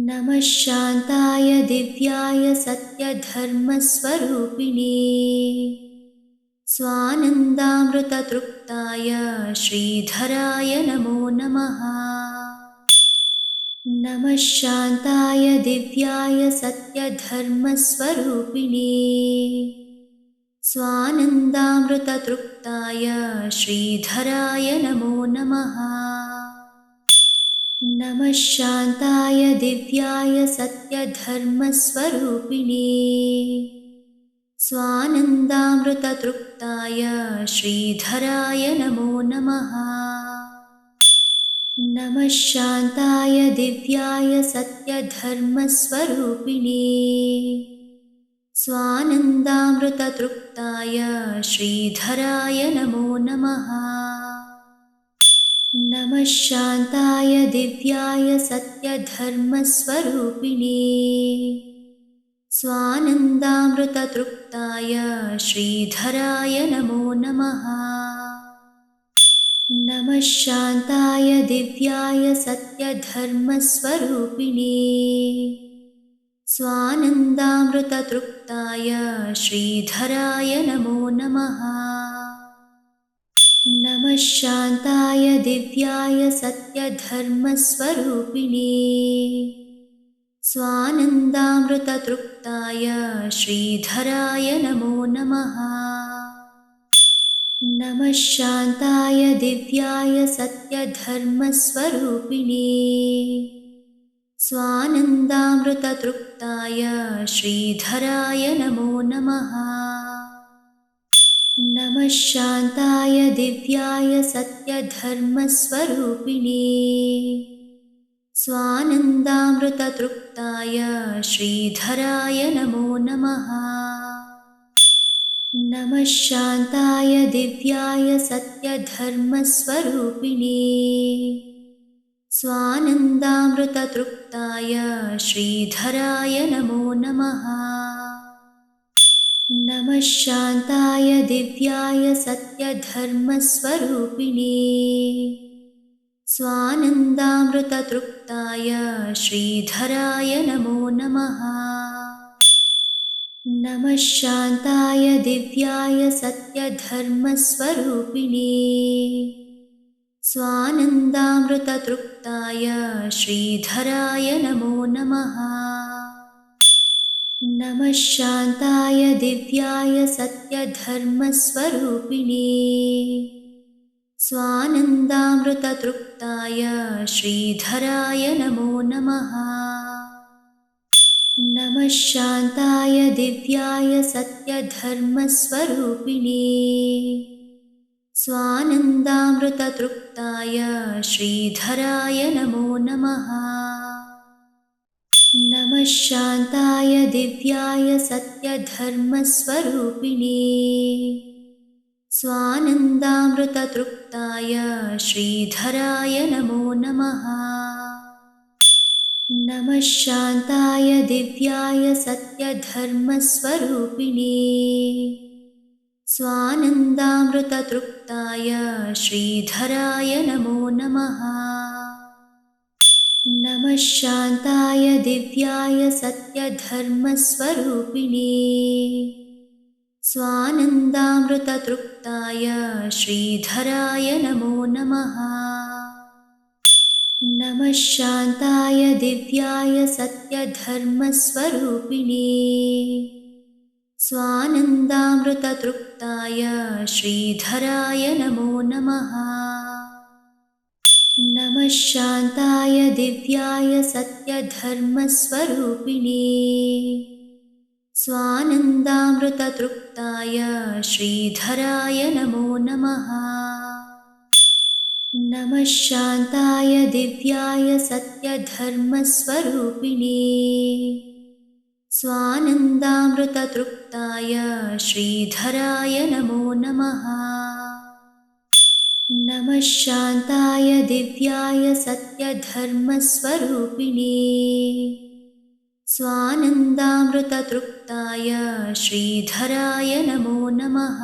नमः शान्ताय दिव्याय सत्यधर्मस्वरूपिणे स्वानन्दामृततृप्ताय श्रीधराय नमो नमः। नमः शान्ताय दिव्याय सत्यधर्मस्वरूपिणे स्वानन्दामृततृप्ताय श्रीधराय नमो नमः। नमः शान्ताय दिव्याय सत्यधर्मस्वरूपिणे स्वानन्दामृततृप्ताय श्रीधराय नमो नमः। नमः शान्ताय दिव्याय सत्यधर्मस्वरूपिणे स्वानन्दामृततृप्ताय श्रीधराय नमो नमः। नमः शान्ताय दिव्याय सत्यधर्मस्वरूपिणे स्वानन्दामृततृप्ताय श्रीधराय नमो नमः। नमः शान्ताय दिव्याय सत्यधर्मस्वरूपिणे स्वानन्दामृततृप्ताय श्रीधराय नमो नमः। नमः शान्ताय दिव्याय सत्यधर्मस्वरूपिणे स्वानन्दामृततृप्ताय श्रीधराय नमो नमः। नमः शान्ताय दिव्याय सत्यधर्मस्वरूपिणे स्वानन्दामृततृप्ताय श्रीधराय नमो नमः। नमः शान्ताय दिव्याय सत्यधर्मस्वरूपिणे स्वानन्दामृततृप्ताय श्रीधराय नमो नमः। नमः शान्ताय दिव्याय सत्यधर्मस्वरूपिणे स्वानन्दामृततृप्ताय श्रीधराय नमो नमः। नमः शान्ताय दिव्याय सत्यधर्मस्वरूपिणे स्वानन्दामृततृप्ताय श्रीधराय नमो नमः। नमः शान्ताय दिव्याय सत्यधर्मस्वरूपिणे स्वानन्दामृततृप्ताय श्रीधराय नमो नमः। नमः शान्ताय दिव्याय सत्यधर्मस्वरूपिणे स्वानन्दामृततृप्ताय श्रीधराय नमो नमः। नमः शान्ताय दिव्याय सत्यधर्मस्वरूपिणे स्वानन्दामृततृप्ताय श्रीधराय नमो नमः। नमः शान्ताय दिव्याय सत्यधर्मस्वरूपिणे स्वानन्दामृततृप्ताय श्रीधराय नमो नमः। नमः शान्ताय दिव्याय सत्यधर्मस्वरूपिणे स्वानन्दामृततृप्ताय श्रीधराय नमो नमः। नमः शान्ताय दिव्याय सत्यधर्मस्वरूपिणे स्वानन्दामृततृप्ताय श्रीधराय नमो नमः। नमः शान्ताय दिव्याय सत्यधर्मस्वरूपिणे स्वानन्दामृततृप्ताय श्रीधराय नमो नमः। नमः शान्ताय दिव्याय सत्यधर्मस्वरूपिणे स्वानन्दामृततृप्ताय श्रीधराय नमो नमः। नमः शान्ताय दिव्याय सत्यधर्मस्वरूपिणे स्वानन्दामृततृप्ताय श्रीधराय नमो नमः। नमः शान्ताय दिव्याय सत्यधर्मस्वरूपिणे स्वानन्दामृततृप्ताय श्रीधराय नमो नमः।